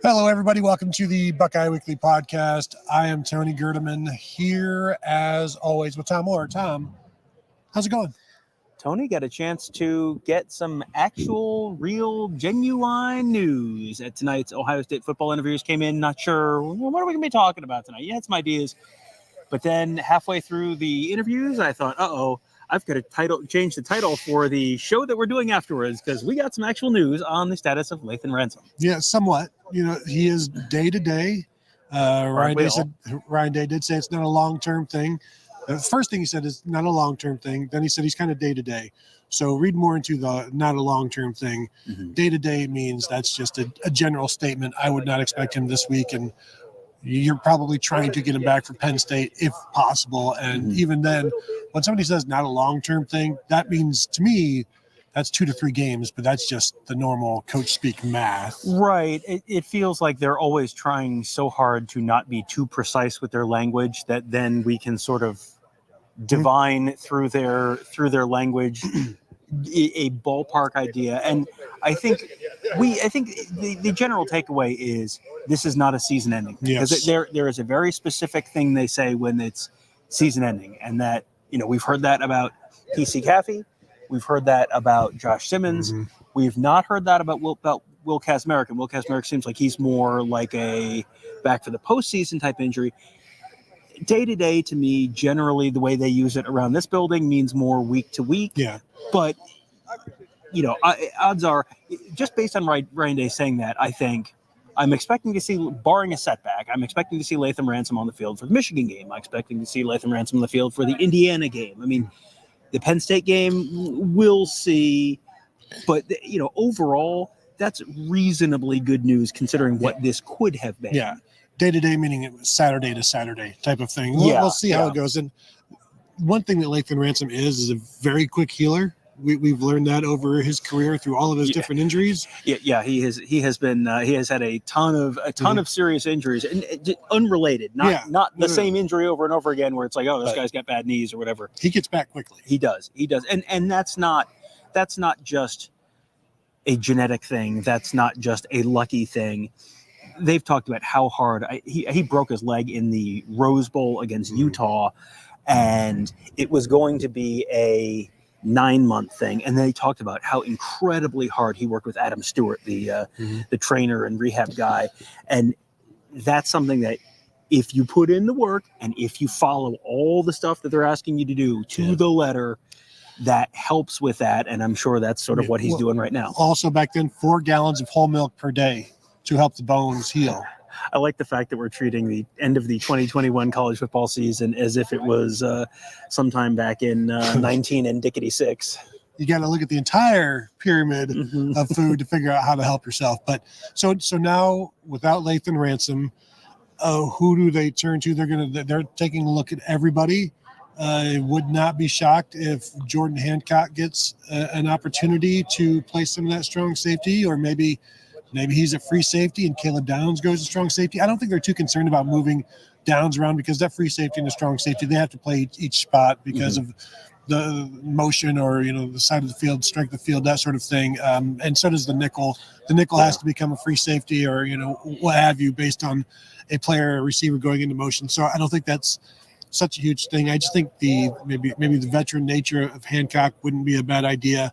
Hello, everybody. Welcome to the Buckeye Weekly podcast. I am Tony Gerdeman here, as always, with Tom Orr. Tom, how's it going? Tony got a chance to get some actual, real, genuine news at tonight's Ohio State football interviews. Came in, not sure, what are we going to be talking about tonight? You had some ideas. But then halfway through the interviews, I thought, I've got to change the title for the show that we're doing afterwards because we got some actual news on the status of Lathan Ransom. Yeah, somewhat. You know, he is day to day. Ryan Day did say it's not a long-term thing. The first thing he said is not a long-term thing. Then he said he's kind of day to day. So read more into the not a long-term thing. Day to day means that's just a general statement. I would not expect him this week, and you're probably trying to get him back for Penn State if possible. And even then, when somebody says not a long-term thing, that means to me that's 2 to 3 games, but that's just the normal coach speak math. Right. It feels like they're always trying so hard to not be too precise with their language that then we can sort of divine through their language a ballpark idea. And I think the general takeaway is this is not a season ending. Yes. Because there is a very specific thing they say when it's season ending, and that, we've heard that about PC Caffey. We've heard that about Josh Simmons. We've not heard that about Will Kazmarek. And Will Kazmarek seems like he's more like a back for the postseason type injury. Day to day, to me, generally the way they use it around this building means more week to week. Yeah. But, odds are, just based on Ryan Day saying that, I think I'm expecting to see, barring a setback, I'm expecting to see Lathan Ransom on the field for the Michigan game. I'm expecting to see Lathan Ransom on the field for the Indiana game. I mean, the Penn State game, we'll see. But, overall, that's reasonably good news considering what this could have been. Yeah. Day-to-day meaning it was Saturday to Saturday type of thing. We'll see how it goes. And one thing that Lathan Ransom is a very quick healer. We've learned that over his career through all of his different injuries. Yeah, he has had a ton of serious injuries and unrelated, not the same injury over and over again where it's like, oh, this guy's got bad knees or whatever. He gets back quickly. He does. And that's not just a genetic thing. That's not just a lucky thing. They've talked about how hard he broke his leg in the Rose Bowl against Utah, and it was going to be a 9-month thing. And they talked about how incredibly hard he worked with Adam Stewart, the trainer and rehab guy. And that's something that if you put in the work and if you follow all the stuff that they're asking you to do to the letter, that helps with that. And I'm sure that's sort of what he's doing right now. Also back then, 4 gallons of whole milk per day to help the bones heal. I like the fact that we're treating the end of the 2021 college football season as if it was sometime back in 1966. You got to look at the entire pyramid of food to figure out how to help yourself. But so now without Lathan Ransom, who do they turn to? They're taking a look at everybody. Would not be shocked if Jordan Hancock gets an opportunity to play some of that strong safety, or maybe he's a free safety and Caleb Downs goes to strong safety. I don't think they're too concerned about moving Downs around because that free safety and the strong safety, they have to play each spot because of the motion or, the side of the field, strength of the field, that sort of thing. And so does the nickel. The nickel has to become a free safety or, what have you, based on a player or receiver going into motion. So I don't think that's such a huge thing. I just think maybe the veteran nature of Hancock wouldn't be a bad idea.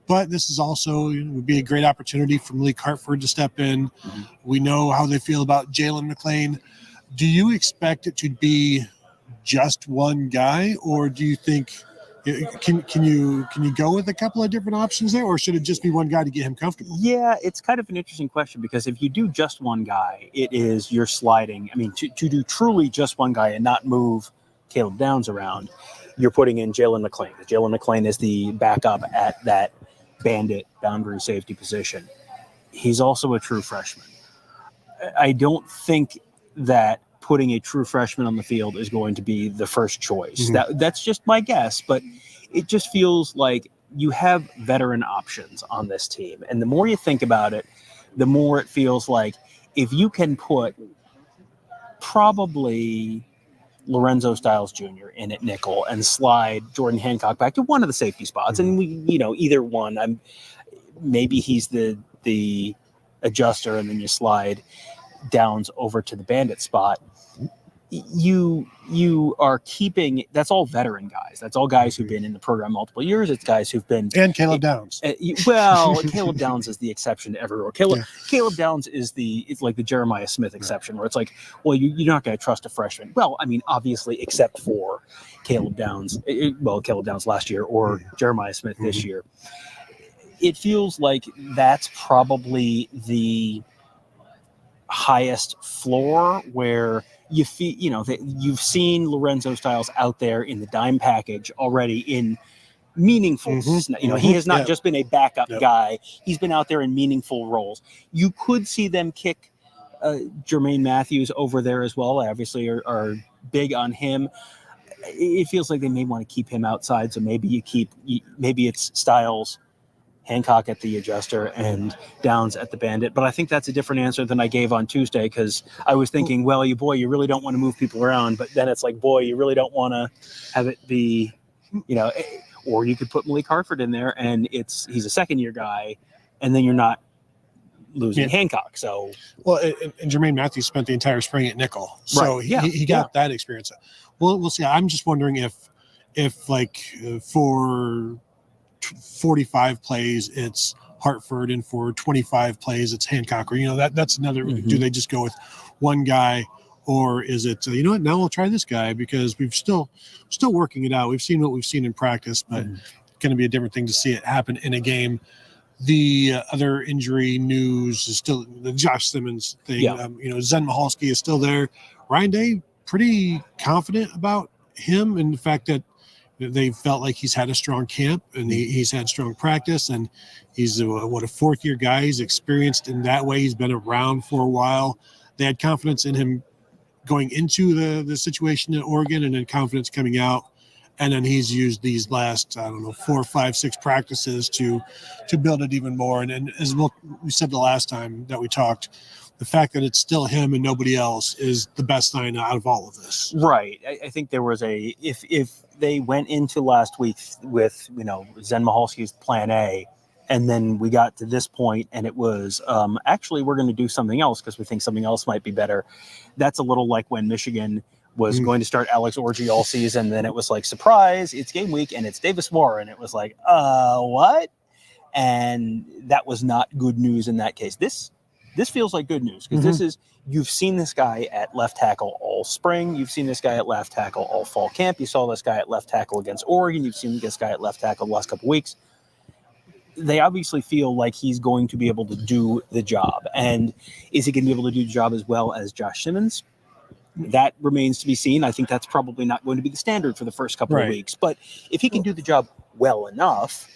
But this is also would be a great opportunity for Malik Hartford to step in. We know how they feel about Jalen McClain. Do you expect it to be just one guy, or do you think can you go with a couple of different options there, or should it just be one guy to get him comfortable? Yeah, it's kind of an interesting question because if you do just one guy, you're sliding. I mean, to do truly just one guy and not move Caleb Downs around, you're putting in Jalen McClain. Jalen McClain is the backup at that bandit boundary safety position. He's also a true freshman. I don't think that putting a true freshman on the field is going to be the first choice. That's just my guess, but it just feels like you have veteran options on this team. And the more you think about it, the more it feels like if you can put probably Lorenzo Styles Jr. in at nickel and slide Jordan Hancock back to one of the safety spots. And we, either one, maybe he's the adjuster and then you slide Downs over to the Bandit spot, you are keeping, that's all veteran guys. That's all guys who've been in the program multiple years. It's guys who've been, and Caleb Downs. Caleb Downs is the exception to every rule. Caleb Downs is it's like the Jeremiah Smith exception, where it's like, well, you're not going to trust a freshman. Well, I mean, obviously, except for Caleb Downs. Caleb Downs last year or Jeremiah Smith this year. It feels like that's probably the highest floor where you feel, you've seen Lorenzo Styles out there in the dime package already in meaningful, he has not just been a backup guy. He's been out there in meaningful roles. You could see them kick Jermaine Matthews over there as well. Obviously are big on him. It feels like they may want to keep him outside. So maybe maybe it's Styles, Hancock at the adjuster, and Downs at the Bandit. But I think that's a different answer than I gave on Tuesday, because I was thinking, well, you really don't want to move people around. But then it's like, boy, you really don't want to have it be, or you could put Malik Hartford in there and he's a second-year guy, and then you're not losing Hancock. So, well, and Jermaine Matthews spent the entire spring at nickel, so he got that experience. Well, we'll see. I'm just wondering if for 45 plays it's Hartford, and for 25 plays it's Hancock, or that's another. Do they just go with one guy, or is it now we'll try this guy because we've still working it out. We've seen what we've seen in practice, but it's going to be a different thing to see it happen in a game. The other injury news is still the Josh Simmons thing. Zen Michalski is still there. Ryan Day pretty confident about him and the fact that they felt like he's had a strong camp and he's had strong practice, and he's a fourth-year guy. He's experienced in that way. He's been around for a while. They had confidence in him going into the situation in Oregon, and then confidence coming out. And then he's used these last, 4, 5, 6 practices to build it even more. And as we said the last time that we talked, the fact that it's still him and nobody else is the best sign out of all of this. Right. I think there was if they went into last week with, Zen Michalski's plan A, and then we got to this point and it was, actually, we're going to do something else because we think something else might be better. That's a little like when Michigan was going to start Alex Orji all season. Then it was like, surprise, it's game week and it's Davis Moore. And it was like, what? And that was not good news in that case. This feels like good news, because you've seen this guy at left tackle all spring. You've seen this guy at left tackle all fall camp. You saw this guy at left tackle against Oregon. You've seen this guy at left tackle the last couple of weeks. They obviously feel like he's going to be able to do the job. And is he going to be able to do the job as well as Josh Simmons? That remains to be seen. I think that's probably not going to be the standard for the first couple of weeks. But if he can do the job well enough,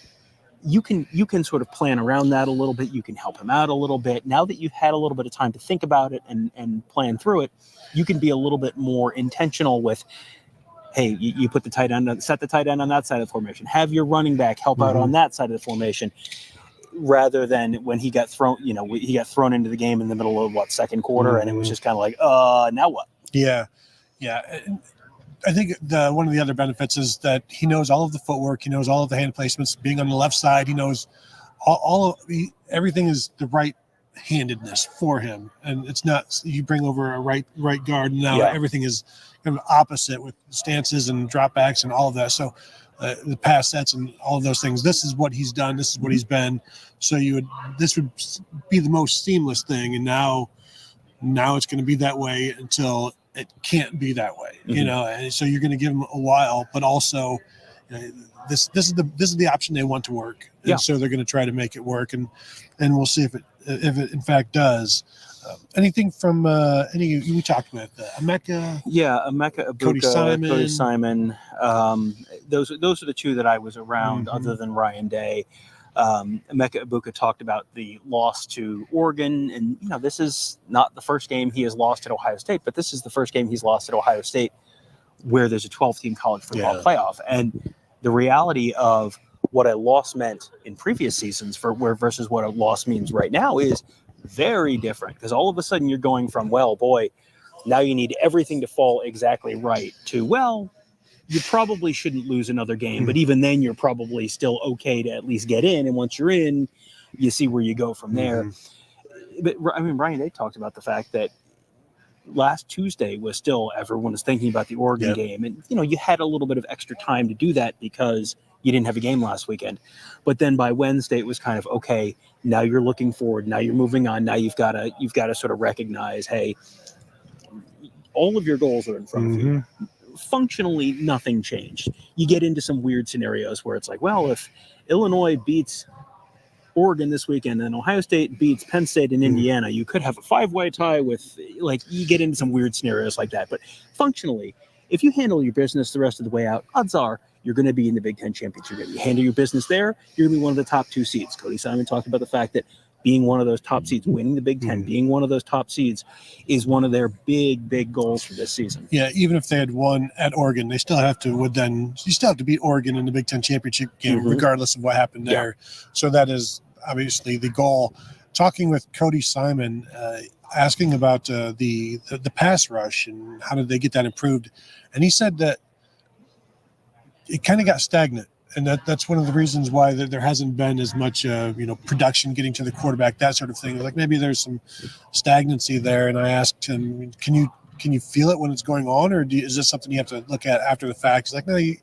you can sort of plan around that a little bit. You can help him out a little bit. Now that you've had a little bit of time to think about it and plan through it, you can be a little bit more intentional with, hey, you put the tight end, set the tight end on that side of the formation. Have your running back help out on that side of the formation, rather than when he got thrown, he got thrown into the game in the middle of second quarter, and it was just kind of like, now what? Yeah. I think one of the other benefits is that he knows all of the footwork. He knows all of the hand placements. Being on the left side, he knows everything is the right handedness for him, and it's not you bring over a right guard, and now everything is kind of opposite with stances and dropbacks and all of that. So the pass sets and all of those things. This is what he's done. This is what he's been. So this would be the most seamless thing, and now it's going to be that way until it can't be that way, and so you're going to give them a while, but also this is the option they want to work, and so they're going to try to make it work, and we'll see if it in fact does. Anything from any we talked with Emeka? Yeah, Emeka Ibuka, Cody Simon. Those are the two that I was around, other than Ryan Day. Emeka Ibuka talked about the loss to Oregon, and this is not the first game he has lost at Ohio State, but this is the first game he's lost at Ohio State where there's a 12-team college football playoff. And the reality of what a loss meant in previous seasons versus what a loss means right now is very different, because all of a sudden you're going from, well, boy, now you need everything to fall exactly right, to, well, you probably shouldn't lose another game, but even then you're probably still okay to at least get in. And once you're in, you see where you go from there. but I mean, Ryan, they talked about the fact that last Tuesday was still everyone was thinking about the Oregon game, and you had a little bit of extra time to do that because you didn't have a game last weekend. But then by Wednesday, it was kind of okay. Now you're looking forward. Now you're moving on. Now you've got to sort of recognize, hey, all of your goals are in front of you. Functionally, nothing changed. You get into some weird scenarios where it's like, well, if Illinois beats Oregon this weekend and Ohio State beats Penn State and Indiana, you could have a 5-way tie with, you get into some weird scenarios like that. But functionally, if you handle your business the rest of the way out, odds are you're going to be in the Big Ten championship game. You handle your business there, you're going to be one of the top 2 seeds. Cody Simon talked about the fact that being one of those top seeds, winning the Big Ten, being one of those top seeds is one of their big, big goals for this season. Yeah, even if they had won at Oregon, they still have to beat Oregon in the Big Ten championship game, regardless of what happened there. So that is obviously the goal. Talking with Cody Simon, asking about the pass rush and how did they get that improved, and he said that it kind of got stagnant, and that's one of the reasons why there hasn't been as much production getting to the quarterback, that sort of thing. Like maybe there's some stagnancy there, and I asked him, can you feel it when it's going on, or is this something you have to look at after the fact? He's like, no, you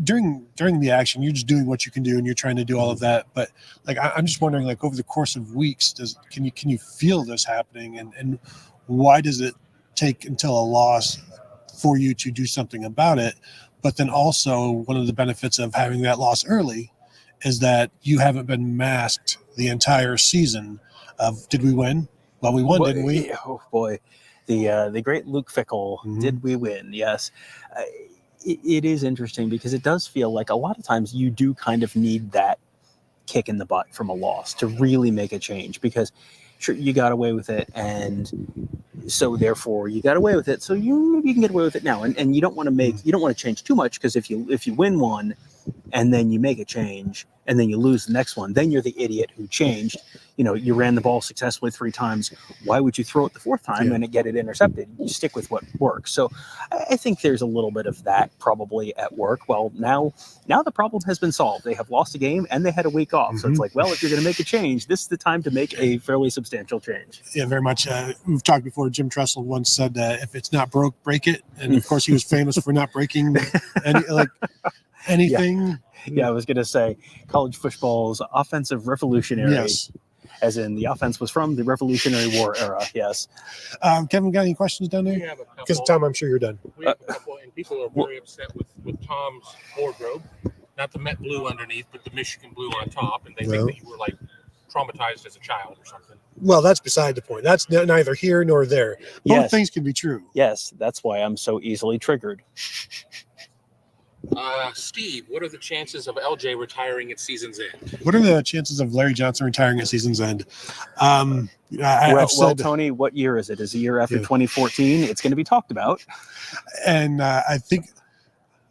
during the action, you're just doing what you can do, and you're trying to do all of that. But I'm just wondering, over the course of weeks, can you feel this happening, and why does it take until a loss for you to do something about it? But then also one of the benefits of having that loss early is that you haven't been masked the entire season of, did we win? Well, we won, didn't we? Oh boy, the great Luke Fickell, did we win? Yes. It is interesting because it does feel like a lot of times you do kind of need that kick in the butt from a loss to really make a change, because sure, you got away with it, and so therefore you got away with it, so you can get away with it now, and you don't want to change too much, because if you win one and then you make a change and then you lose the next one, then you're the idiot who changed. You ran the ball successfully 3 times. Why would you throw it the 4th time and get it intercepted? You stick with what works. So I think there's a little bit of that probably at work. Well, now the problem has been solved. They have lost a game and they had a week off. So it's like, well, if you're going to make a change, this is the time to make a fairly substantial change. Yeah, very much. We've talked before. Jim Tressel once said, if it's not broke, break it. And of course, he was famous for not breaking anything. Yeah, I was going to say college football's offensive revolutionary. Yes. As in the offense was from the Revolutionary War era. Yes. Kevin, got any questions down there? We have a couple. Because Tom, I'm sure you're done. We have a couple, and people are very upset with Tom's wardrobe. Not the Met blue underneath, but the Michigan blue on top, and they think that you were traumatized as a child or something. Well, that's beside the point. That's neither here nor there. Both things can be true. Yes, that's why I'm so easily triggered. Steve, what are the chances of LJ retiring at season's end? What are the chances of Larry Johnson retiring at season's end? Well, Tony, what year is it? Is it a year after 2014? It's going to be talked about. And I think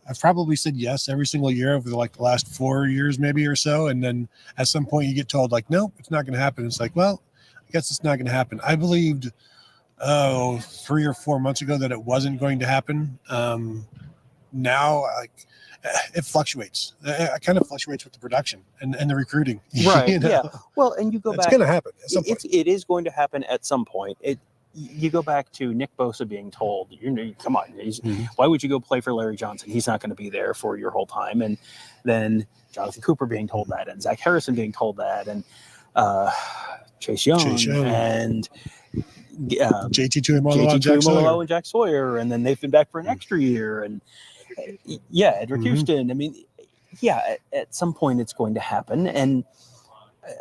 I've probably said yes every single year over the last 4 years, maybe or so. And then at some point you get told nope, it's not going to happen. It's like, well, I guess it's not going to happen. I believed 3 or 4 months ago that it wasn't going to happen. Now it fluctuates. It kind of fluctuates with the production and the recruiting. Right. Yeah. Well, and you go back. It's going to happen at some point. It is going to happen at some point. You go back to Nick Bosa being told, come on, why would you go play for Larry Johnson? He's not going to be there for your whole time. And then Jonathan Cooper being told that, and Zach Harrison being told that, and Chase Young. And JT Tuimoloau and Jack Sawyer, and then they've been back for an extra year, and Edric Houston. I mean, at some point it's going to happen, and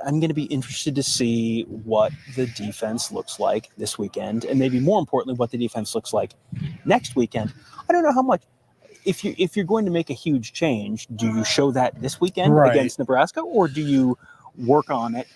I'm going to be interested to see what the defense looks like this weekend, and maybe more importantly, what the defense looks like next weekend. I don't know how much. If you're going to make a huge change, do you show that this weekend against Nebraska, or do you work on it,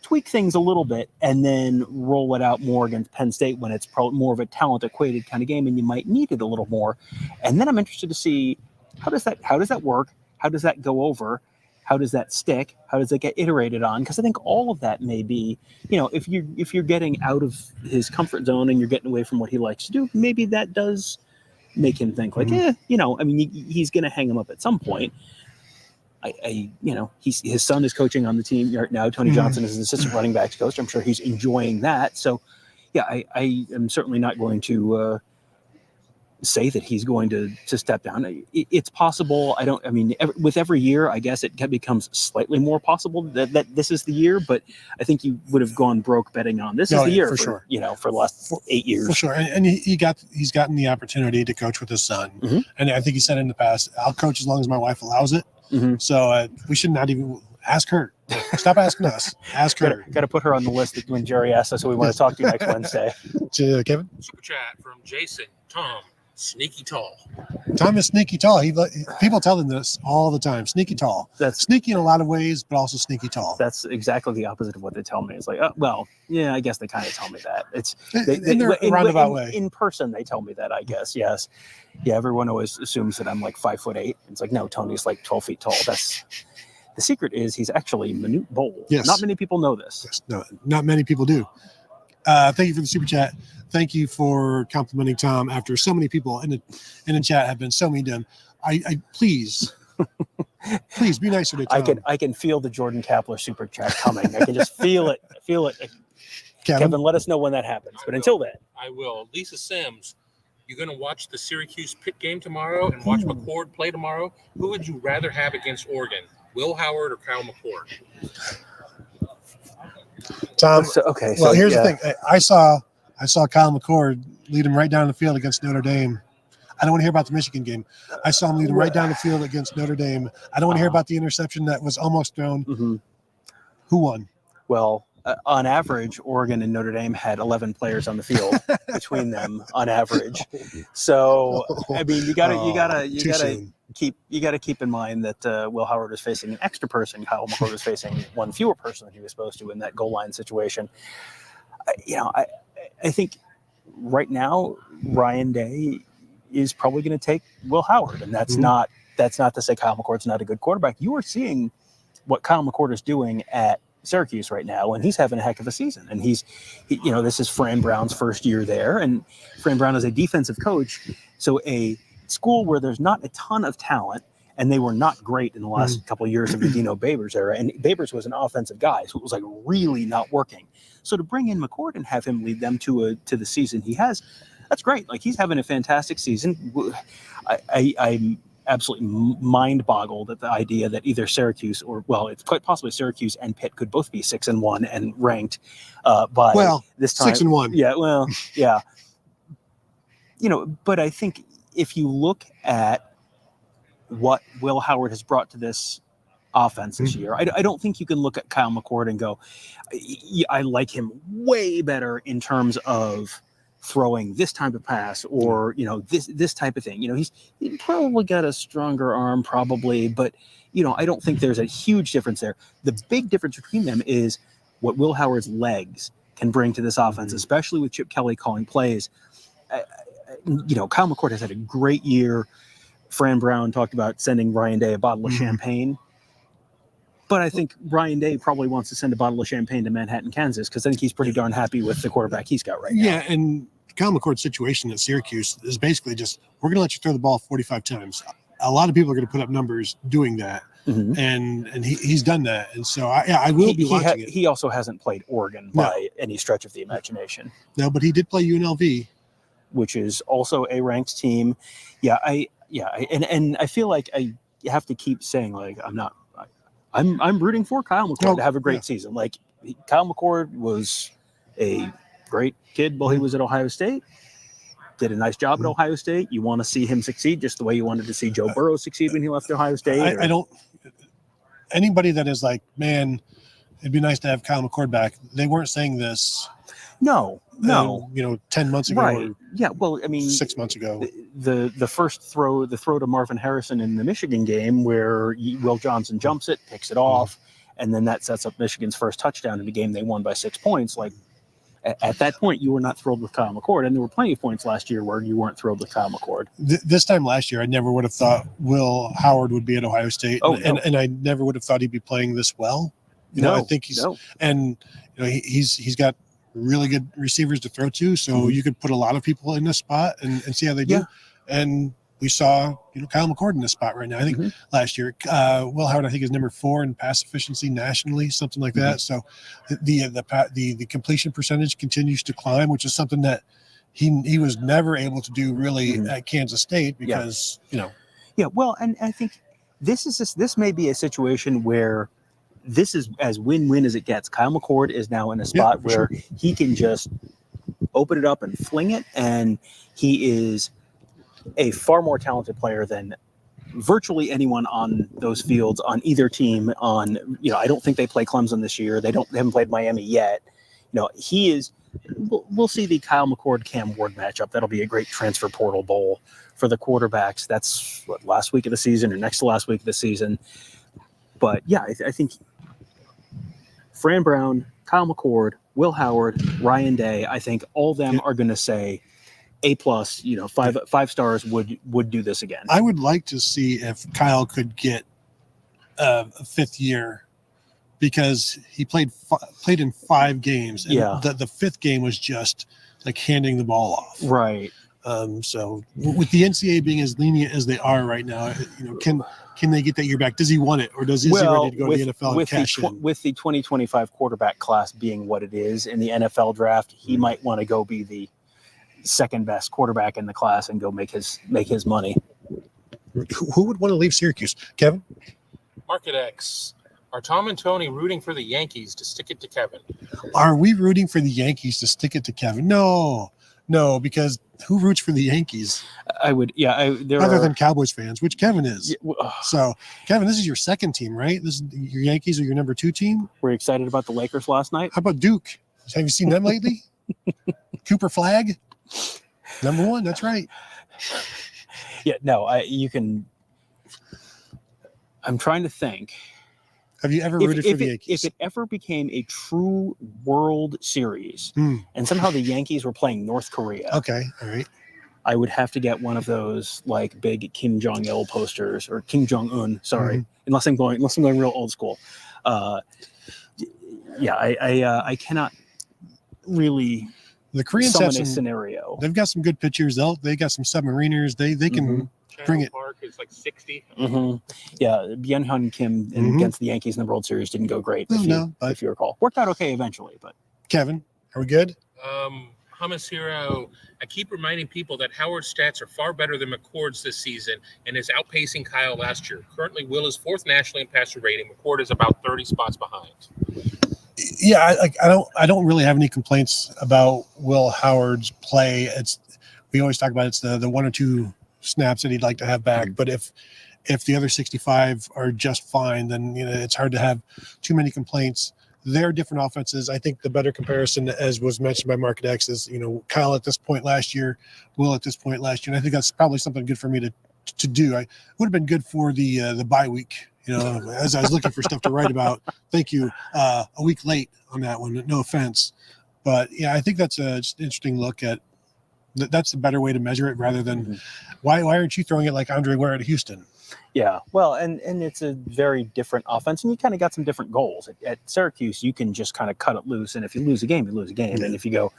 tweak things a little bit, and then roll it out more against Penn State when it's probably more of a talent equated kind of game and you might need it a little more? And then I'm interested to see how does that work? How does that go over? How does that stick? How does it get iterated on? Because I think all of that may be, if you're getting out of his comfort zone and you're getting away from what he likes to do, maybe that does make him think he's going to hang him up at some point. his son is coaching on the team right now. Tony Johnson is an assistant running backs coach. I'm sure he's enjoying that. So, yeah, I am certainly not going to say that he's going to step down. It's possible. With every year, I guess it becomes slightly more possible that this is the year. But I think you would have gone broke betting on this is the year for sure. For the last 8 years. For sure, and he's gotten the opportunity to coach with his son, and I think he said in the past, "I'll coach as long as my wife allows it." So we should not even ask her. Stop asking us. Ask her. Got to put her on the list when Jerry asks us who we want to talk to next Wednesday. Kevin? Super chat from Jason. Tom, sneaky tall. Tom is sneaky tall. People tell him this all the time. Sneaky tall. That's sneaky in a lot of ways, but also sneaky tall. That's exactly the opposite of what they tell me. It's like, I guess they kind of tell me that. It's in a roundabout way. In person, they tell me that, I guess. Yes. Yeah, everyone always assumes that I'm like 5'8". It's like, no, Tony's like 12 feet tall. That's the secret is he's actually minute bowl. Yes. Not many people know this. Yes. No, not many people do. Thank you for the super chat. Thank you for complimenting Tom after so many people in the chat have been so mean to him. I please be nicer to Tom. I can feel the Jordan Kapler super chat coming. I can just feel it. Kevin, let us know when that happens. But until then, I will. Lisa Sims, you're going to watch the Syracuse Pitt game tomorrow and watch McCord play tomorrow. Who would you rather have against Oregon, Will Howard or Kyle McCord? Tom. So here's the thing. I saw Kyle McCord lead him right down the field against Notre Dame. I don't want to hear about the Michigan game. I saw him lead him right down the field against Notre Dame. I don't want to hear about the interception that was almost thrown. Who won? Well, on average, Oregon and Notre Dame had 11 players on the field between them on average. So, I mean, you gotta keep in mind that Will Howard was facing an extra person. Kyle McCord was facing one fewer person than he was supposed to in that goal line situation. I think right now Ryan Day is probably going to take Will Howard, and that's not to say Kyle McCord's not a good quarterback. You are seeing what Kyle McCord is doing at Syracuse right now, and he's having a heck of a season. And this is Fran Brown's first year there, and Fran Brown is a defensive coach. So a school where there's not a ton of talent, and they were not great in the last couple of years of the Dino Babers era. And Babers was an offensive guy, so it was like really not working. So to bring in McCord and have him lead them to the season he has, that's great. Like, he's having a fantastic season. I'm absolutely mind-boggled at the idea that either Syracuse it's quite possibly Syracuse and Pitt could both be 6-1 and ranked by this time. 6-1. Yeah, well, yeah. But I think if you look at what Will Howard has brought to this offense this year, I don't think you can look at Kyle McCord and go, I like him way better in terms of throwing this type of pass or this type of thing. He's probably got a stronger arm probably, but I don't think there's a huge difference there. The big difference between them is what Will Howard's legs can bring to this offense, especially with Chip Kelly calling plays. Kyle McCord has had a great year. Fran Brown talked about sending Ryan Day a bottle of champagne. But I think Ryan Day probably wants to send a bottle of champagne to Manhattan, Kansas, because I think he's pretty darn happy with the quarterback he's got right now. Yeah, and Kyle McCord's situation at Syracuse is basically just, we're going to let you throw the ball 45 times. A lot of people are going to put up numbers doing that, and he's done that. And so, I will be watching it. He also hasn't played Oregon by any stretch of the imagination. No, but he did play UNLV. Which is also a ranked team. And I feel like I have to keep saying, like, I'm rooting for Kyle McCord to have a great season. Like, Kyle McCord was a great kid while he was at Ohio State, did a nice job at Ohio State. You want to see him succeed just the way you wanted to see Joe Burrow succeed when he left Ohio State. Anybody that is like, man, it'd be nice to have Kyle McCord back. They weren't saying this. No. 10 months ago. Right. Yeah. Well, I mean, 6 months ago. The first throw to Marvin Harrison in the Michigan game where Will Johnson jumps it, picks it off, and then that sets up Michigan's first touchdown in the game they won by 6 points. Like, at that point, you were not thrilled with Kyle McCord, and there were plenty of points last year where you weren't thrilled with Kyle McCord. This time last year, I never would have thought Will Howard would be at Ohio State, and I never would have thought he'd be playing this well. I think he's got really good receivers to throw to, so you could put a lot of people in this spot and see how they do. And we saw, Kyle McCord in this spot right now. I think last year, Will Howard, I think, is number 4 in pass efficiency nationally, something like that. So the completion percentage continues to climb, which is something that he was never able to do really at Kansas State because, Yeah, well, and I think this may be a situation where this is as win-win as it gets. Kyle McCord is now in a spot where he can just open it up and fling it, and he is a far more talented player than virtually anyone on those fields on either team. I don't think they play Clemson this year. They haven't played Miami yet. He is. We'll see the Kyle McCord Cam Ward matchup. That'll be a great transfer portal bowl for the quarterbacks. That's last week of the season or next to last week of the season. But yeah, I think Fran Brown, Kyle McCord, Will Howard, Ryan Day, I think all of them are going to say A+, 5 stars would do this again. I would like to see if Kyle could get a 5th year because he played in 5 games. And the 5th game was just like handing the ball off. Right. So with the NCAA being as lenient as they are right now, can they get that year back? Does he want it, or is he ready to go to the NFL and cash in? With the 2025 quarterback class being what it is in the NFL draft, he might want to go be the second best quarterback in the class and go make his money. Who would want to leave Syracuse? Kevin? Market X. Are Tom and Tony rooting for the Yankees to stick it to Kevin? Are we rooting for the Yankees to stick it to Kevin? No, because who roots for the Yankees? I would, other than Cowboys fans, which Kevin is. So, Kevin, this is your second team, right? This is your Yankees are your number 2 team. Were you excited about the Lakers last night? How about Duke? Have you seen them lately? Cooper Flag, number 1. That's right. Yeah, no, you can. I'm trying to think. Have you ever rooted for the Yankees? If it ever became a true World Series and somehow the Yankees were playing North Korea, okay, all right, I would have to get one of those like big Kim Jong-il posters or Kim Jong-un. Sorry, unless I'm going real old school. I cannot really. The Koreans summon have some a scenario. They've got some good pitchers. They got some submariners. They can. Bring it. Park is like 60. Yeah, Byung-Hun Kim against the Yankees in the World Series didn't go great. If you recall, worked out okay eventually. But Kevin, are we good? Hummus Hero. I keep reminding people that Howard's stats are far better than McCord's this season and is outpacing Kyle last year. Currently, Will is 4th nationally in passer rating. McCord is about 30 spots behind. Yeah, I don't really have any complaints about Will Howard's play. We always talk about it's the 1 or 2 snaps that he'd like to have back, but if the other 65 are just fine, then it's hard to have too many complaints. They're different offenses. I think the better comparison, as was mentioned by Market X, is Kyle at this point last year, Will at this point last year, and I think that's probably something good for me to do. I would have been good for the bye week, as I was looking for stuff to write about. Thank you. A week late on that one, no offense, but yeah, I think that's just an interesting look at. That's the better way to measure it rather than why aren't you throwing it like Andre Ware at Houston? Yeah, well, and it's a very different offense, and you kind of got some different goals. At Syracuse, you can just kind of cut it loose, and if you lose a game, you lose a game. Yeah. And if you go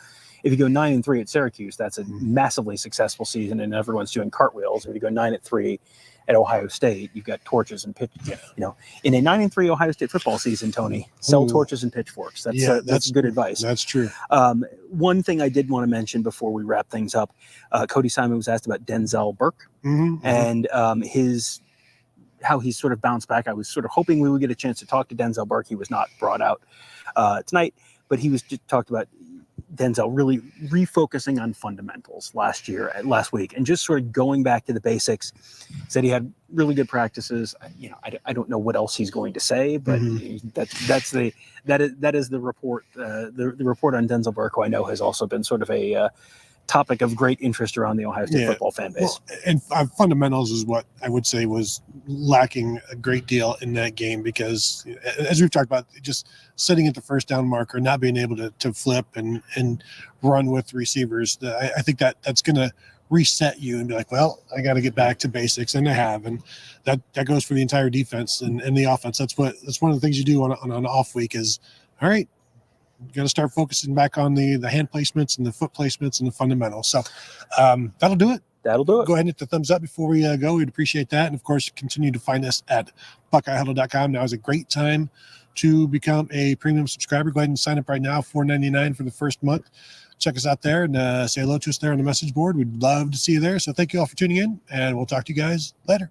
9-3 at Syracuse, that's a massively successful season, and everyone's doing cartwheels. If you go 9-3 at Ohio State, you've got torches and pitch. In a 9-3 Ohio State football season, Tony, sell torches and pitchforks. That's good advice. That's true. One thing I did want to mention before we wrap things up, Cody Simon was asked about Denzel Burke and how he's sort of bounced back. I was sort of hoping we would get a chance to talk to Denzel Burke. He was not brought out tonight, but he was just talked about Denzel really refocusing on fundamentals last week, and just sort of going back to the basics. Said he had really good practices. I don't know what else he's going to say, but that is the report. The report on Denzel Burke, who I know has also been sort of a topic of great interest around the Ohio State football fan base. Well, and fundamentals is what I would say was lacking a great deal in that game, because as we've talked about, just sitting at the first down marker, not being able to flip and run with receivers. I think that's going to reset you and be like, well, I got to get back to basics, and I have, and that goes for the entire defense and the offense. That's one of the things you do on an off week is, all right, you got to start focusing back on the hand placements and the foot placements and the fundamentals. So that'll do it That'll do it. Go ahead and hit the thumbs up before we go. We'd appreciate that. And of course, continue to find us at BuckeyeHuddle.com. Now is a great time to become a premium subscriber. Go ahead and sign up right now, $4.99 for the first month. Check us out there and say hello to us there on the message board. We'd love to see you there. So thank you all for tuning in, and we'll talk to you guys later.